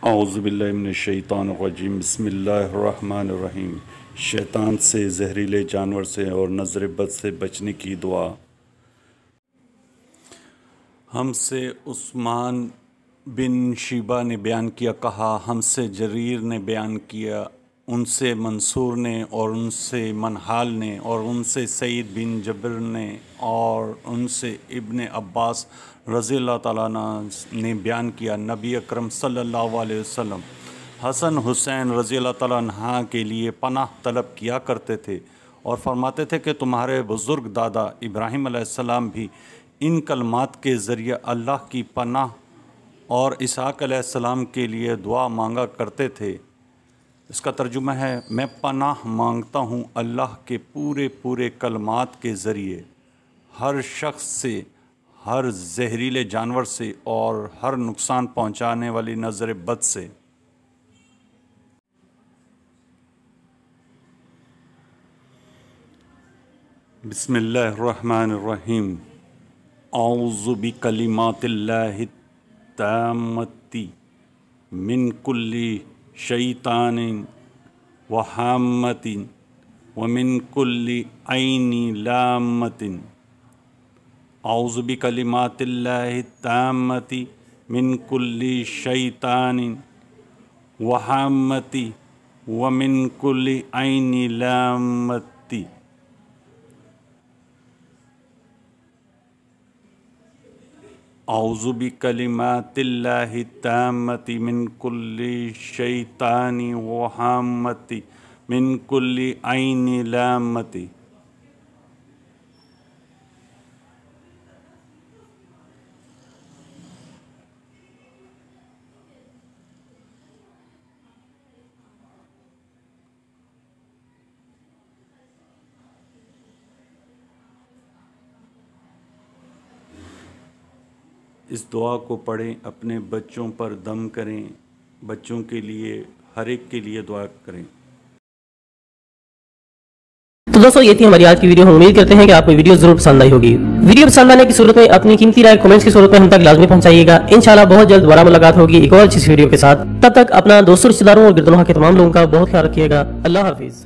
اعوذ باللہ من الشیطان الرجیم بسم اللہ الرحمن الرحیم۔ شیطان سے، زہریلے جانور سے اور نظر بد سے بچنے کی دعا۔ ہم سے عثمان بن شیبہ نے بیان کیا، کہا ہم سے جریر نے بیان کیا، ان سے منصور نے اور ان سے منحال نے اور ان سے سعید بن جبر نے اور ان سے ابن عباس رضی اللہ تعالیٰ عنہ نے بیان کیا، نبی اکرم صلی اللہ علیہ وسلم حسن حسین رضی اللہ تعالیٰ عنہ کے لیے پناہ طلب کیا کرتے تھے اور فرماتے تھے کہ تمہارے بزرگ دادا ابراہیم علیہ السلام بھی ان کلمات کے ذریعے اللہ کی پناہ اور اسحاق علیہ السلام کے لیے دعا مانگا کرتے تھے۔ اس کا ترجمہ ہے، میں پناہ مانگتا ہوں اللہ کے پورے کلمات کے ذریعے ہر شخص سے، ہر زہریلے جانور سے اور ہر نقصان پہنچانے والی نظر بد سے۔ بسم اللہ الرحمن الرحیم۔ اعوذ بکلمات اللہ التامۃ من کل شیطان وہامۃ ومن کل عین لامۃ۔ اعوذ بکلمات اللہ التامۃ من کل شیطان وہامۃ ومن کل عین لامۃ۔ اعوذ بکلمات اللہ التامۃ من کل شیطان وہامۃ من کل عین لامۃ۔ اس دعا کو پڑھیں، اپنے بچوں پر دم کریں، بچوں کے لیے، ہر ایک کے لیے دعا کریں۔ تو دوستو یہ تھی ہماری آج کی ویڈیو۔ ہم امید کرتے ہیں کہ آپ کو ویڈیو ضرور پسند آئی ہوگی۔ ویڈیو پسند آنے کی صورت میں اپنی قیمتی رائے کمنٹس کی صورت میں ہم تک لازمی پہنچائیے گا۔ انشاءاللہ بہت جلد دوبارہ ملاقات ہوگی ایک اور اچھی ویڈیو کے ساتھ۔ تب تک اپنا دوستوں، رشتہ داروں اور گردنواں کے تمام لوگوں کا بہت خیال رکھیے گا۔ اللہ حافظ۔